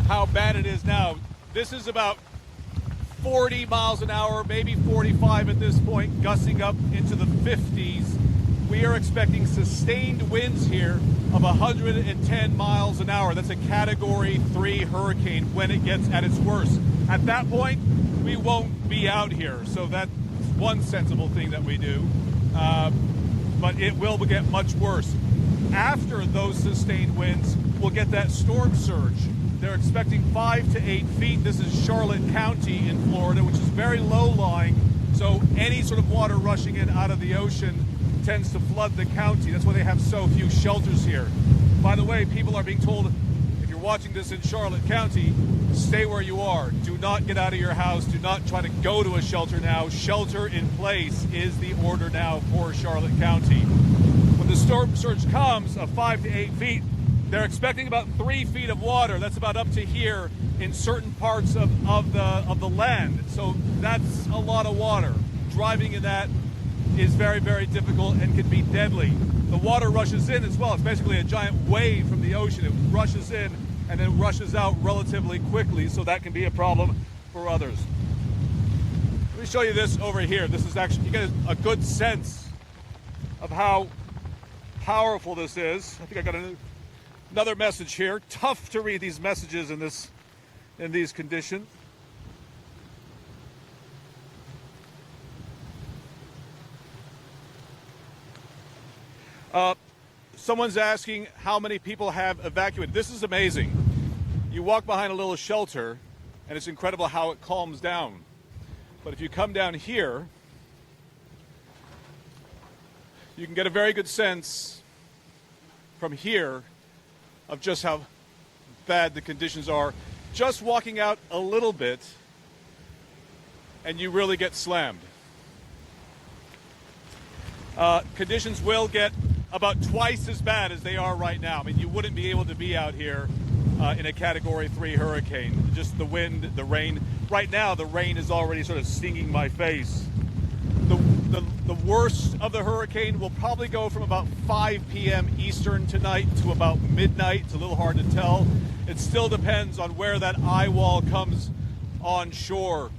how bad it is now. This is about 40 miles an hour, maybe 45 at this point, gusting up into the 50s. We are expecting sustained winds here of 110 miles an hour. That's a Category 3 hurricane when it gets at its worst. At that point, we won't be out here. So that's one sensible thing that we do. But it will get much worse. After those sustained winds, we'll get that storm surge. They're expecting 5 to 8 feet. This is Charlotte County in Florida, which is very low-lying. So any sort of water rushing in out of the ocean tends to flood the county. That's why they have so few shelters here. By the way, people are being told, if you're watching this in Charlotte County, stay where you are. Do not get out of your house. Do not try to go to a shelter now. Shelter in place is the order now for Charlotte County. When the storm surge comes of 5 to 8 feet, they're expecting about 3 feet of water. That's about up to here in certain parts of the land. So that's a lot of water. Driving in that is very, very difficult and can be deadly. The water rushes in as well. It's basically a giant wave from the ocean. It rushes in and then rushes out relatively quickly, so that can be a problem for others. Let me show you this over here. This is actually, you get a good sense of how powerful this is. I think I got another message here. Tough to read these messages in these conditions. Someone's asking how many people have evacuated. This is amazing. You walk behind a little shelter, and it's incredible how it calms down. But if you come down here, you can get a very good sense from here of just how bad the conditions are. Just walking out a little bit, and you really get slammed. Conditions will get about twice as bad as they are right now. I mean, you wouldn't be able to be out here in a Category 3 hurricane. Just the wind, the rain. Right now, the rain is already sort of stinging my face. The worst of the hurricane will probably go from about 5 p.m. Eastern tonight to about midnight. It's a little hard to tell. It still depends on where that eye wall comes on shore.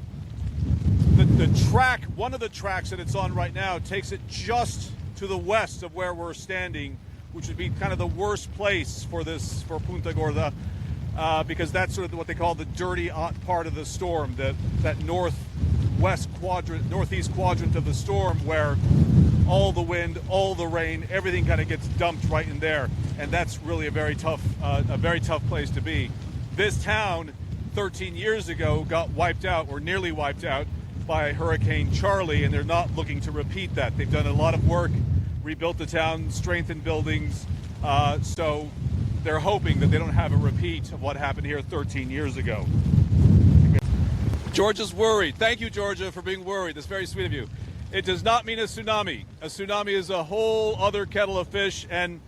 The track, one of the tracks that it's on right now, takes it just to the west of where we're standing, which would be kind of the worst place for Punta Gorda, because that's sort of what they call the dirty part of the storm, that northeast quadrant of the storm, where all the wind, all the rain, everything kind of gets dumped right in there, and that's really a very tough place to be. This town 13 years ago got wiped out, or nearly wiped out, by Hurricane Charlie, and they're not looking to repeat that. They've done a lot of work, rebuilt the town, strengthened buildings, so they're hoping that they don't have a repeat of what happened here 13 years ago. Georgia's worried. Thank you, Georgia, for being worried. That's very sweet of you. It does not mean a tsunami. A tsunami is a whole other kettle of fish, and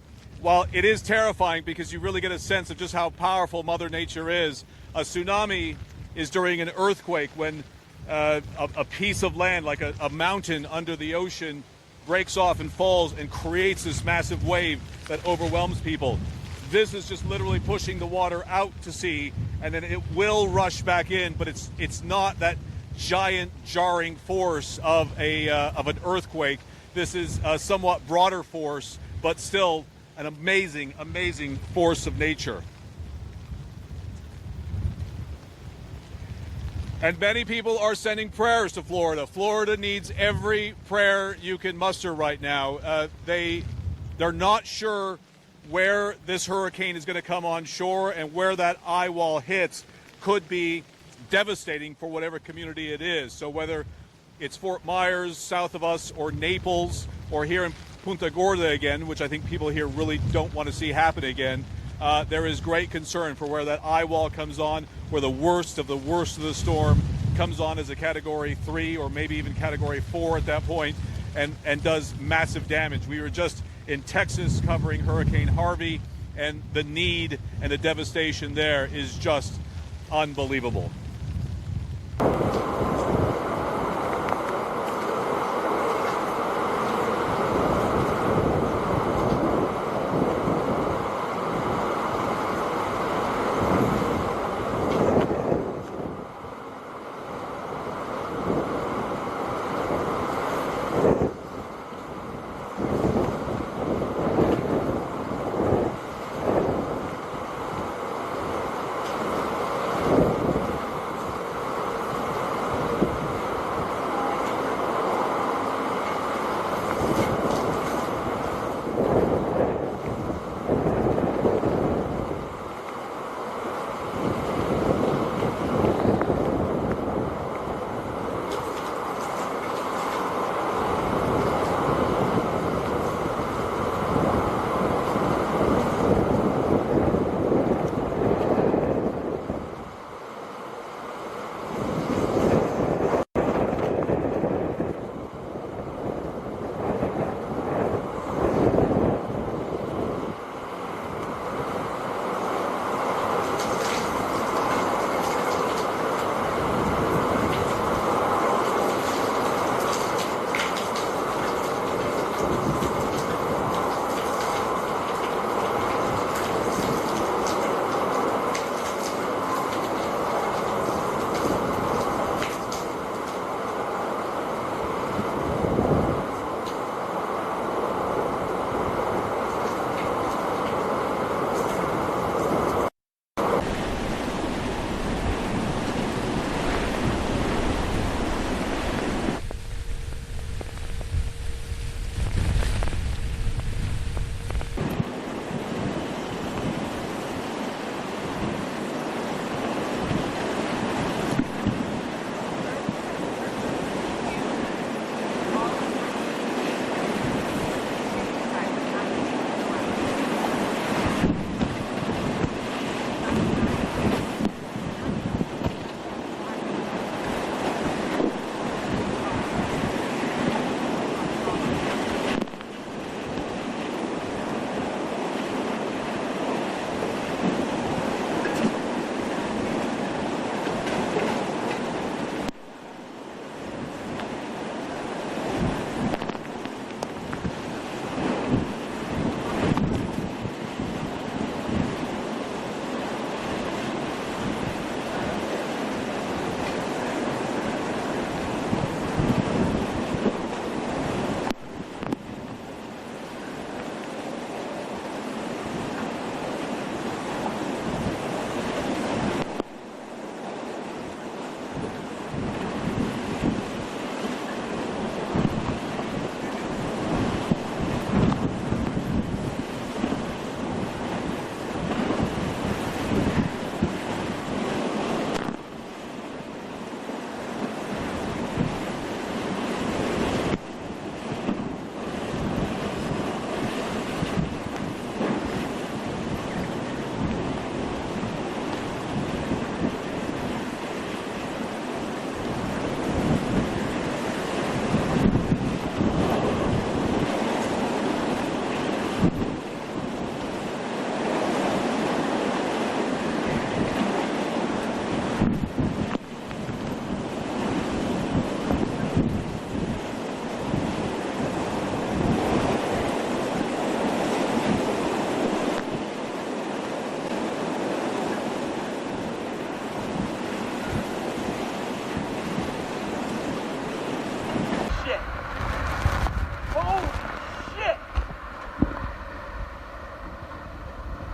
while it is terrifying because you really get a sense of just how powerful Mother Nature is, a tsunami is during an earthquake when a piece of land, like a mountain under the ocean, breaks off and falls and creates this massive wave that overwhelms people. This is just literally pushing the water out to sea, and then it will rush back in, but it's not that giant jarring force of an earthquake. This is a somewhat broader force, but still an amazing, amazing force of nature. And many people are sending prayers to Florida. Florida needs every prayer you can muster right now. They're not sure where this hurricane is going to come on shore, and where that eye wall hits could be devastating for whatever community it is. So whether it's Fort Myers south of us, or Naples, or here in Punta Gorda again, which I think people here really don't want to see happen again, there is great concern for where that eye wall comes on, where the worst of the storm comes on as a Category 3 or maybe even Category 4 at that point, and does massive damage. We were just in Texas covering Hurricane Harvey, and the need and the devastation there is just unbelievable.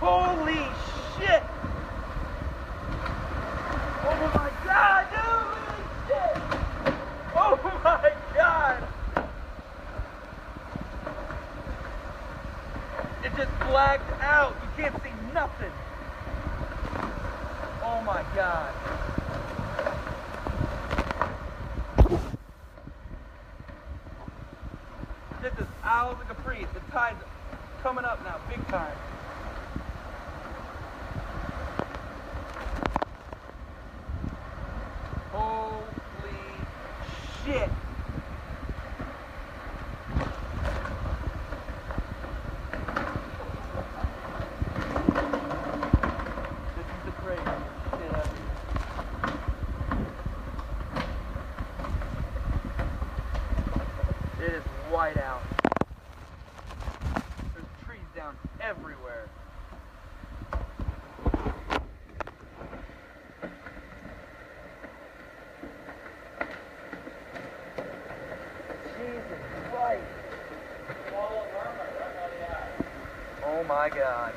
Holy shit! Oh my god, dude! Holy shit! Oh my god! It just blacked out. You can't see nothing. Oh my god. This is Isles of Capri. The tide's coming up now, big time. Holy shit. This is the craziest shit ever. It is white out. There's trees down everywhere. Jesus Christ. Oh my god.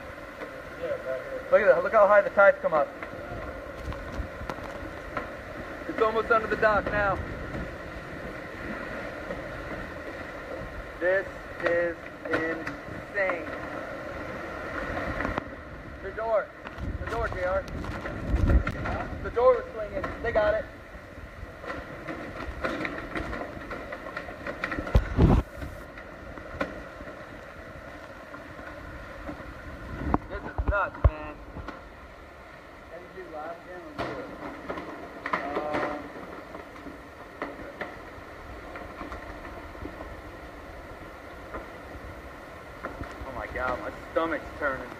Look at that. Look how high the tides come up. It's almost under the dock now. This is insane. The door, JR. The door was swinging. They got it. This is nuts, man. How do you do live again? Oh my god, my stomach's turning.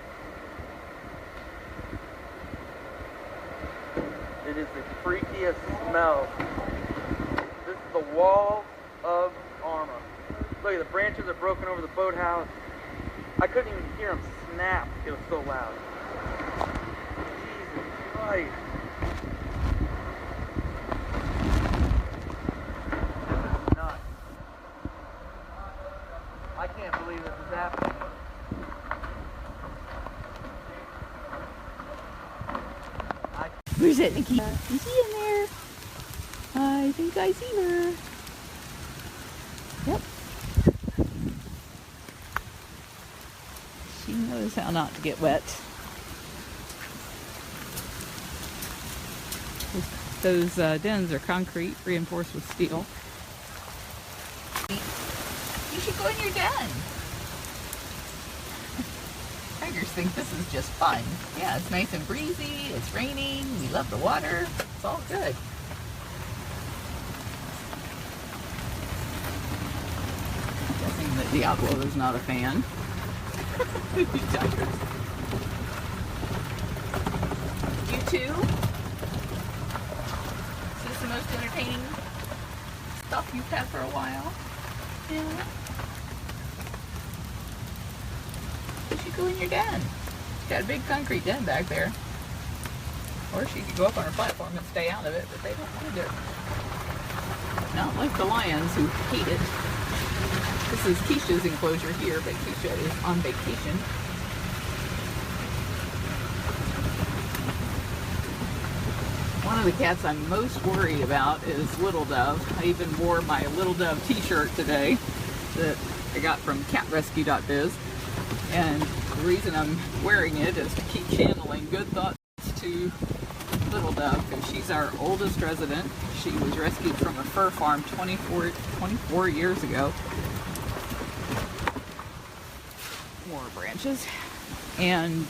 It is the freakiest smell. This is the walls of Irma. Look at the branches are broken over the boathouse. I couldn't even hear them snap. It was so loud. Jesus Christ. This is nuts. I can't believe this is happening. Where's that, Nikki? Is he in there? I think I see her. Yep. She knows how not to get wet. Those dens are concrete, reinforced with steel. You should go in your den. Tigers think this is just fun. Yeah, it's nice and breezy, it's raining, we love the water, it's all good. Guessing that Diablo is not a fan. Tigers. You too? Is this the most entertaining stuff you've had for a while? Yeah. You should go in your den. She's got a big concrete den back there. Or she could go up on her platform and stay out of it, but they don't want to do it. Not like the lions who hate it. This is Keisha's enclosure here, but Keisha is on vacation. One of the cats I'm most worried about is Little Dove. I even wore my Little Dove t-shirt today that I got from catrescue.biz. And the reason I'm wearing it is to keep channeling good thoughts to Little Dove, because she's our oldest resident. She was rescued from a fur farm 24 years ago. More branches. And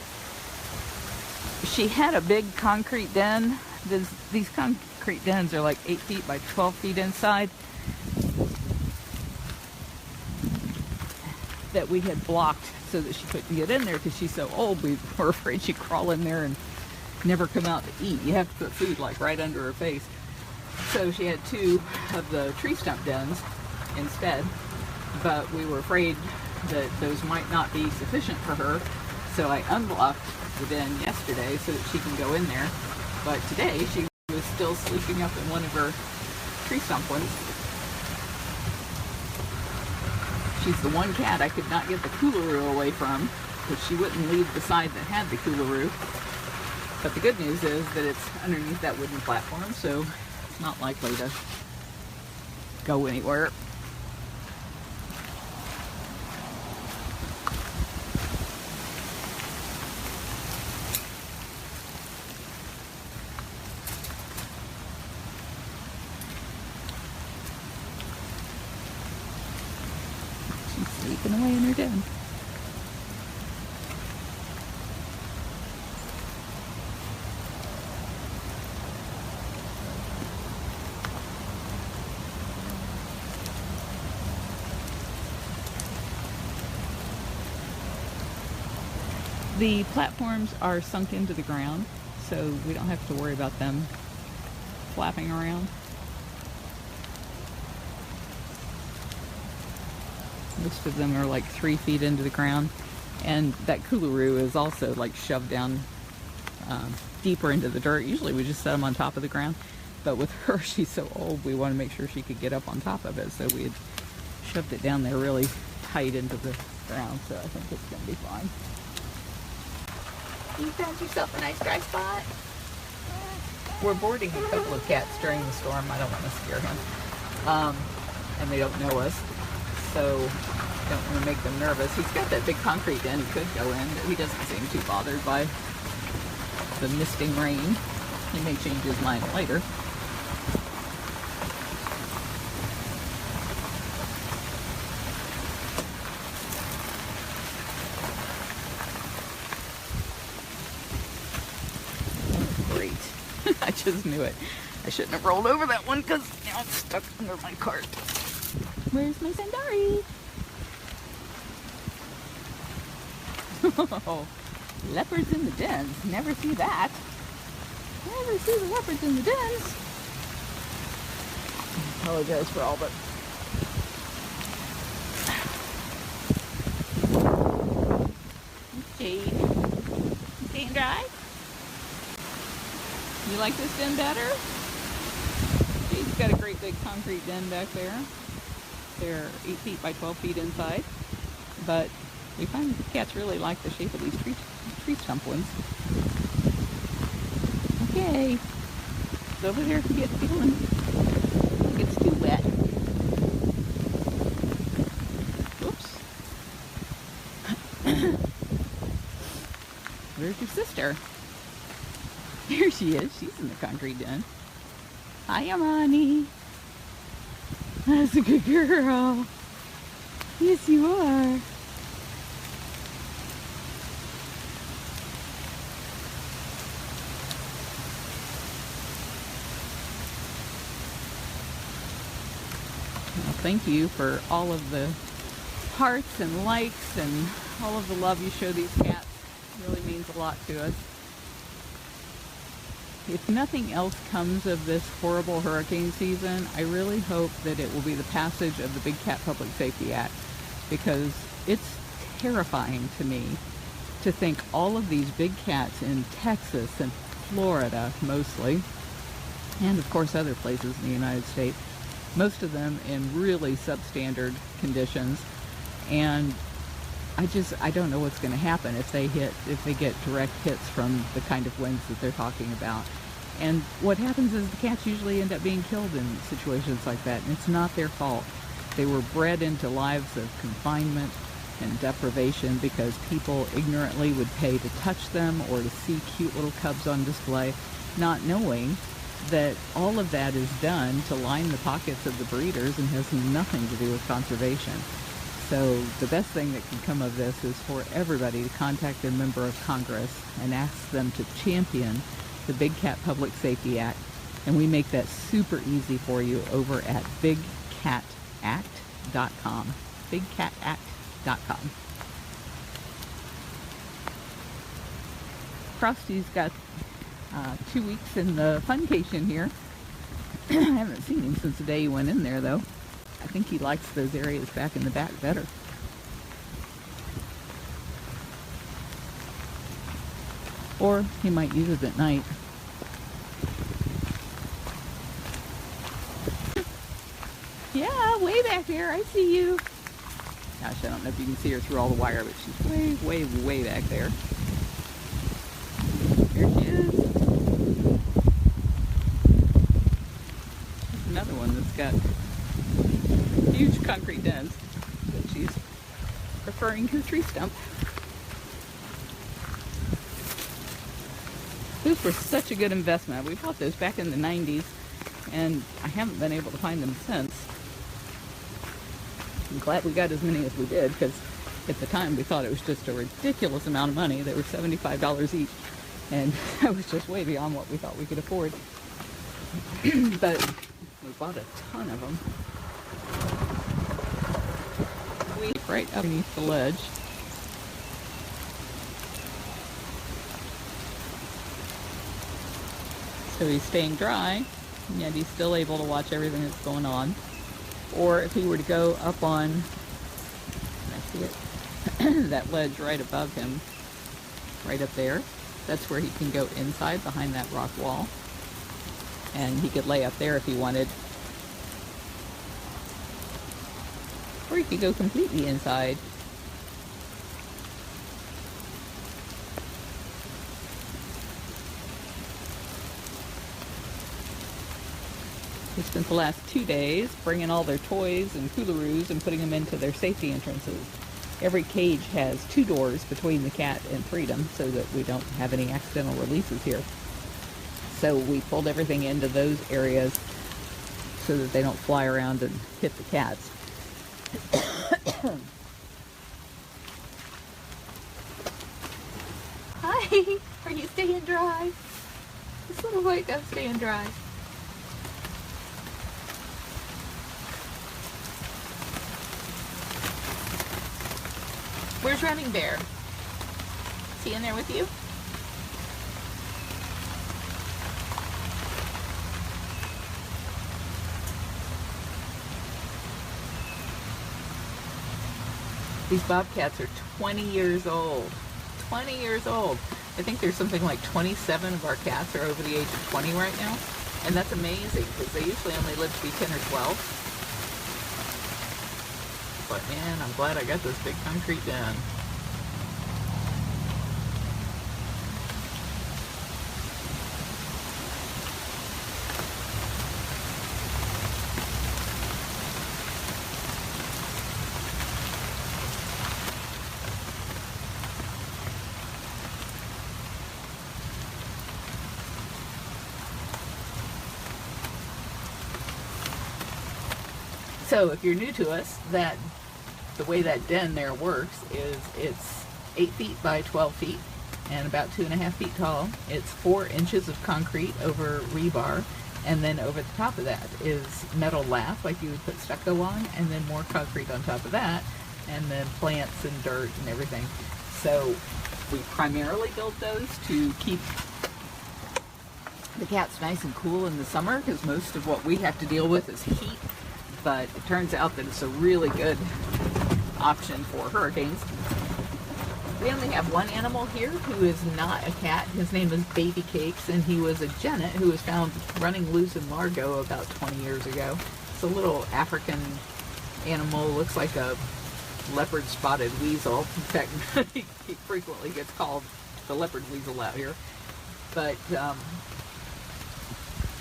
she had a big concrete den. These concrete dens are like 8 feet by 12 feet inside, that we had blocked so that she couldn't get in there because she's so old. We were afraid she'd crawl in there and never come out to eat. You have to put food like right under her face. So she had 2 of the tree stump dens instead, but we were afraid that those might not be sufficient for her. So I unblocked the den yesterday so that she can go in there. But today she was still sleeping up in one of her tree stump ones. She's the one cat I could not get the coolaroo away from. because she wouldn't leave the side that had the coolaroo. But the good news is that it's underneath that wooden platform, so it's not likely to go anywhere. She's sleeping away in her den. The platforms are sunk into the ground, so we don't have to worry about them flapping around. Most of them are like 3 feet into the ground, and that coolaroo is also like shoved down deeper into the dirt. Usually we just set them on top of the ground, but with her, she's so old, we want to make sure she could get up on top of it, so we had shoved it down there really tight into the ground, so I think it's going to be fine. You found yourself a nice dry spot? We're boarding a couple of cats during the storm. I don't want to scare him. And they don't know us, so don't want to make them nervous. He's got that big concrete den he could go in, but he doesn't seem too bothered by the misting rain. He may change his mind later. I just knew it. I shouldn't have rolled over that one because now it's stuck under my cart. Where's my Sandari? Oh, leopards in the dens. Never see that. Never see the leopards in the dens. I apologize for all but Jade. Staying dry? You like this den better? Jade's got a great big concrete den back there. They're 8 feet by 12 feet inside. But we find cats really like the shape of these tree stump ones. Okay. It's over there if you get feeling. It's too wet. Oops. Where's your sister? There she is. She's in the concrete den. Hi, Amani. That's a good girl. Yes, you are. Well, thank you for all of the hearts and likes and all of the love you show these cats. It really means a lot to us. If nothing else comes of this horrible hurricane season, I really hope that it will be the passage of the Big Cat Public Safety Act, because it's terrifying to me to think all of these big cats in Texas and Florida mostly, and of course other places in the United States, most of them in really substandard conditions, and I don't know what's going to happen if they get direct hits from the kind of winds that they're talking about. And what happens is the cats usually end up being killed in situations like that, and it's not their fault. They were bred into lives of confinement and deprivation because people ignorantly would pay to touch them or to see cute little cubs on display, not knowing that all of that is done to line the pockets of the breeders and has nothing to do with conservation. So the best thing that can come of this is for everybody to contact their member of Congress and ask them to champion the Big Cat Public Safety Act. And we make that super easy for you over at bigcatact.com. bigcatact.com. Frosty's got 2 weeks in the funcation here. I haven't seen him since the day he went in there, though. I think he likes those areas back in the back better. Or he might use it at night. Yeah, way back there. I see you. Gosh, I don't know if you can see her through all the wire, but she's way, way, way back there. Here she is. There's another one that's got huge concrete dents, but she's preferring her tree stump. Those were such a good investment. We bought those back in the 90s, and I haven't been able to find them since. I'm glad we got as many as we did, because at the time we thought it was just a ridiculous amount of money. They were $75 each, and that was just way beyond what we thought we could afford. But we bought a ton of them. We right underneath the ledge. So he's staying dry, and yet he's still able to watch everything that's going on. Or if he were to go up on, can I see it? That ledge right above him, right up there, that's where he can go inside behind that rock wall. And he could lay up there if he wanted. Or he could go completely inside. We spent the last 2 days bringing all their toys and coolaroos and putting them into their safety entrances. Every cage has 2 doors between the cat and freedom so that we don't have any accidental releases here. So we pulled everything into those areas so that they don't fly around and hit the cats. Hi! Are you staying dry? This little white dove's staying dry. Where's Running Bear? Is he in there with you? These bobcats are 20 years old. 20 years old. I think there's something like 27 of our cats are over the age of 20 right now. And that's amazing because they usually only live to be 10 or 12. But man, I'm glad I got this big concrete den. So if you're new to us, the way that den there works is it's 8 feet by 12 feet and about 2.5 feet tall. It's 4 inches of concrete over rebar, and then over the top of that is metal lath like you would put stucco on, and then more concrete on top of that, and then plants and dirt and everything. So we primarily build those to keep the cats nice and cool in the summer, because most of what we have to deal with is heat. But it turns out that it's a really good option for hurricanes. We only have one animal here who is not a cat. His name is Baby Cakes, and he was a genet who was found running loose in Largo about 20 years ago. It's a little African animal, looks like a leopard spotted weasel. In fact, he frequently gets called the leopard weasel out here. But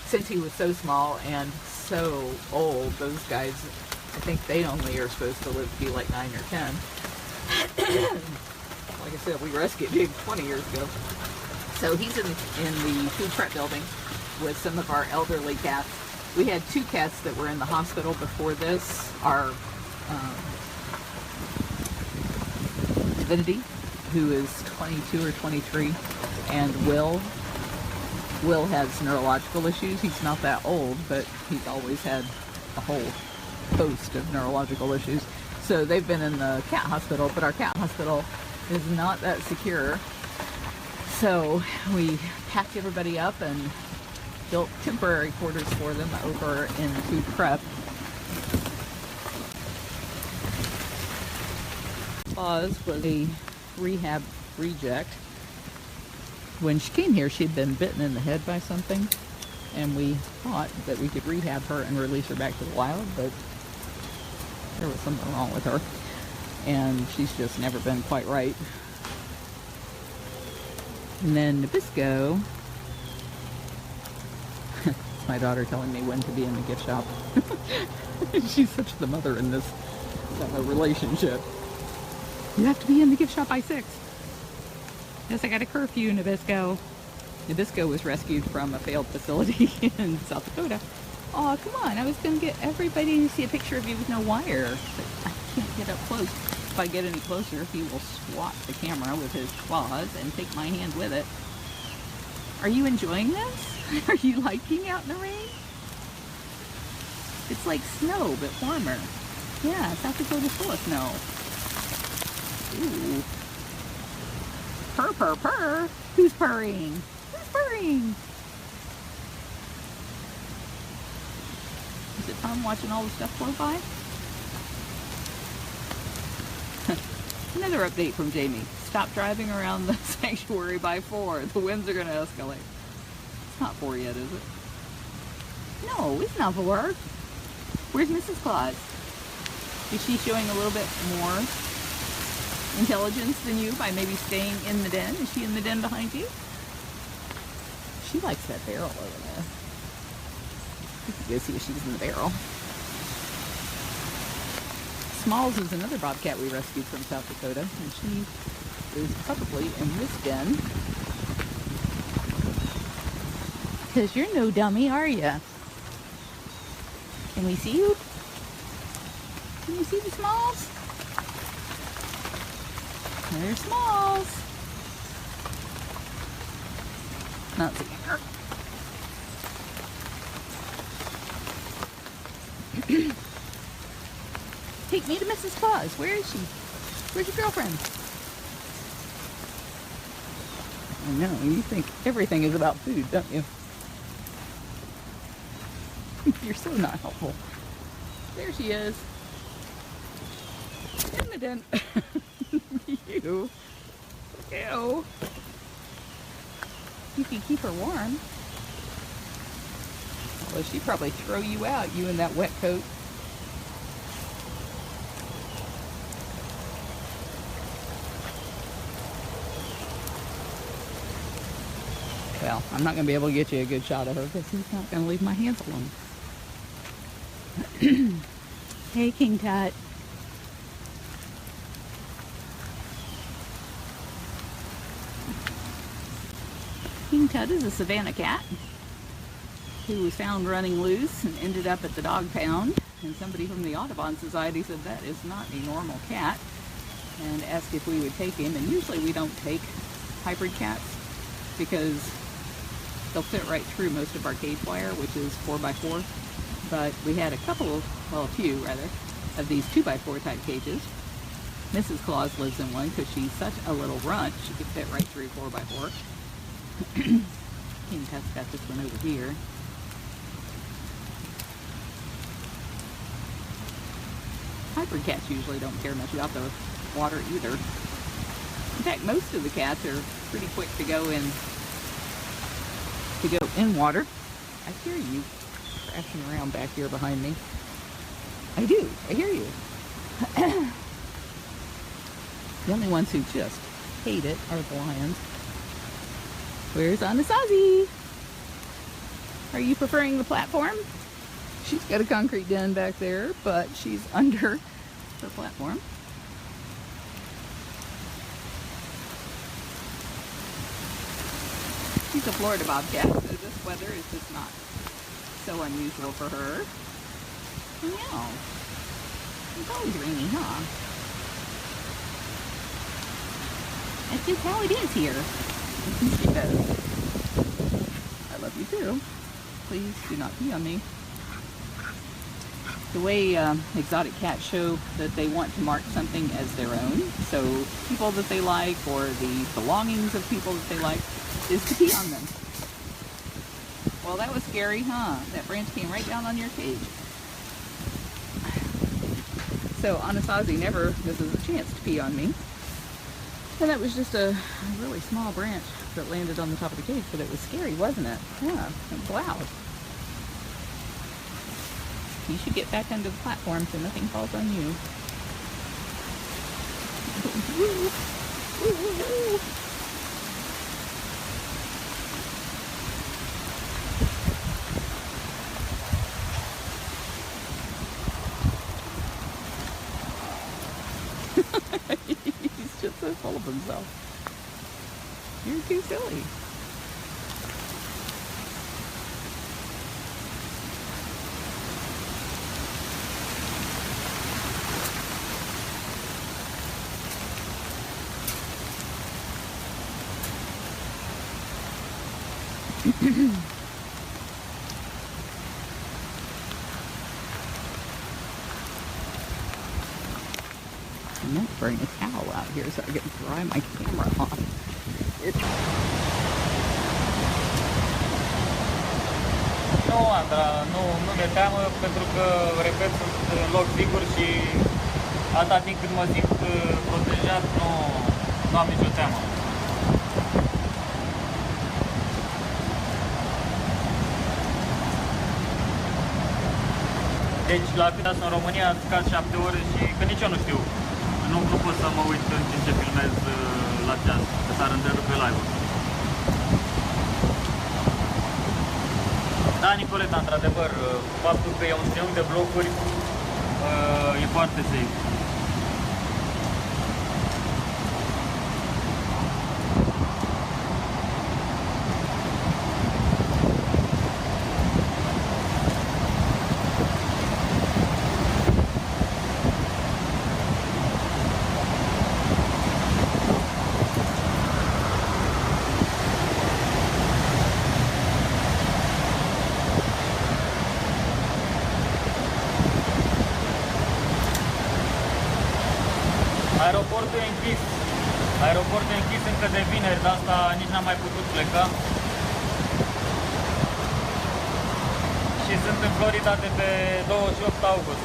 since he was so small and so old, those guys, I think they only are supposed to live to be like 9 or 10. Like I said, we rescued him 20 years ago. So he's in the food prep building with some of our elderly cats. We had 2 cats that were in the hospital before this. Our Divinity, who is 22 or 23, and Will has neurological issues. He's not that old, but he's always had a whole host of neurological issues. So they've been in the cat hospital, but our cat hospital is not that secure. So we packed everybody up and built temporary quarters for them over in food prep. Oz was a rehab reject. When she came here, she'd been bitten in the head by something, and we thought that we could rehab her and release her back to the wild, but there was something wrong with her. and she's just never been quite right. And then Nabisco, it's my daughter telling me when to be in the gift shop. She's such the mother in this relationship. You have to be in the gift shop by 6. Yes, I got a curfew, Nabisco. Nabisco was rescued from a failed facility in South Dakota. Oh, come on. I was going to get everybody to see a picture of you with no wire. But I can't get up close. If I get any closer, he will swat the camera with his claws and take my hand with it. Are you enjoying this? Are you liking out in the rain? It's like snow, but warmer. Yeah, South Dakota's full of snow. Ooh. Purr, purr, purr. Who's purring? Who's purring? Is it Tom watching all the stuff flow by? Another update from Jamie. Stop driving around the sanctuary by 4. The winds are going to escalate. It's not 4 yet, is it? No, it's not 4. Where's Mrs. Claus? Is she showing a little bit more intelligence than you by maybe staying in the den? Is she in the den behind you? She likes that barrel over there. You can go see if she's in the barrel. Smalls is another bobcat we rescued from South Dakota, and she is probably in this den. Because you're no dummy, are ya? Can we see you? Can you see the Smalls? There's Smalls. Not seeing her. Take me to Mrs. Claus. Where is she? Where's your girlfriend? I know, you think everything is about food, don't you? You're so not helpful. There she is. In the den. You. Ew. You can keep her warm. Well, she'd probably throw you out, you in that wet coat. Well, I'm not going to be able to get you a good shot of her because he's not going to leave my hands alone. Hey, King Tut. King Tut is a Savannah cat who was found running loose and ended up at the dog pound. And somebody from the Audubon Society said that is not a normal cat and asked if we would take him. And usually we don't take hybrid cats because they'll fit right through most of our cage wire, which is 4x4. But we had a couple, well, a few rather, of these 2x4 type cages. Mrs. Claus lives in one because she's such a little runt, she could fit right through 4x4. King Tut's got this one over here. Hybrid cats usually don't care much about the water either. In fact, most of the cats are pretty quick to go in water. I hear you crashing around back here behind me. I do. I hear you. The only ones who just hate it are the lions. Where's Anasazi? Are you preferring the platform? She's got a concrete den back there, but she's under her platform. She's a Florida bobcat, so this weather is just not so unusual for her. No. It's always rainy, huh? That's just how it is here. She does. I love you too. Please do not pee on me. The way exotic cats show that they want to mark something as their own, so people that they like or the belongings of people that they like, is to pee on them. Well, that was scary, huh? That branch came right down on your cage. So Anasazi never misses a chance to pee on me. And that was just a really small branch that landed on the top of the cage, but it was scary, wasn't it? Yeah, it was loud. You should get back under the platform so nothing falls on you. He's just so full of himself. You're too silly. I meant to bring a towel out here so I can dry my camera off. Nu, Andra, nu mi-e teamă pentru că, repet, sunt în loc sigur și atâta timp cât mă simt protejat, nu am nicio teamă. Deci, la cât sunt în România, scad 7 ore și că nici eu nu știu. Nu pot să mă uit în timp ce filmez la ceas, că s-ar întrerupe live-ul. Da, Nicoleta, într-adevăr, faptul că e un triunghi de blocuri e foarte safe. Aeroportul e închis. Aeroportul e închis încă de vineri, de asta nici n-am mai putut pleca. Și sunt în Florida de pe 28 august.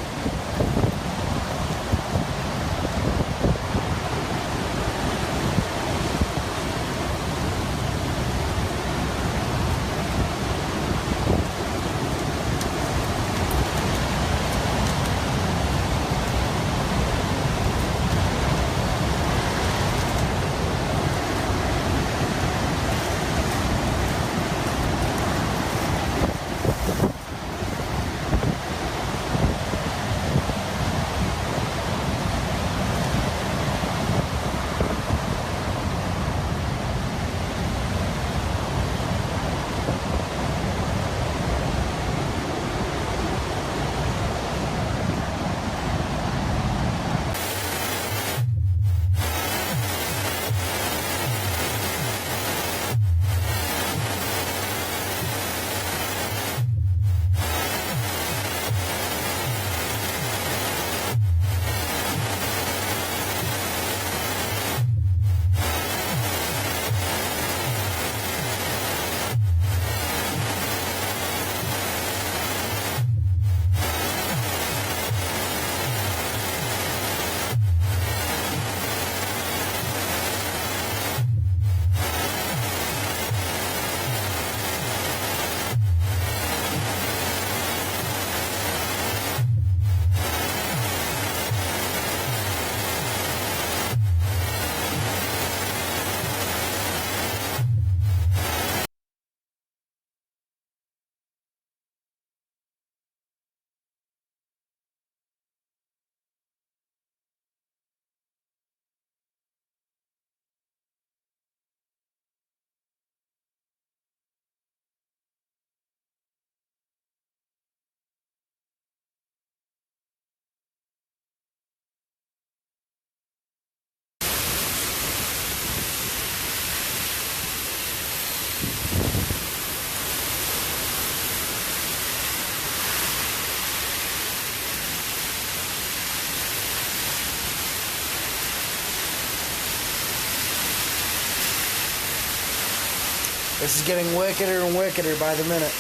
This is getting wickeder and wickeder by the minute.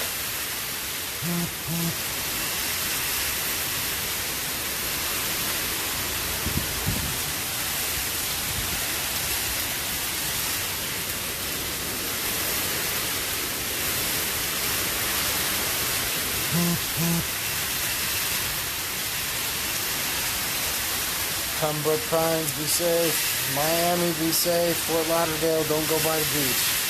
Pembroke Pines, be safe. Miami, be safe. Fort Lauderdale, don't go by the beach.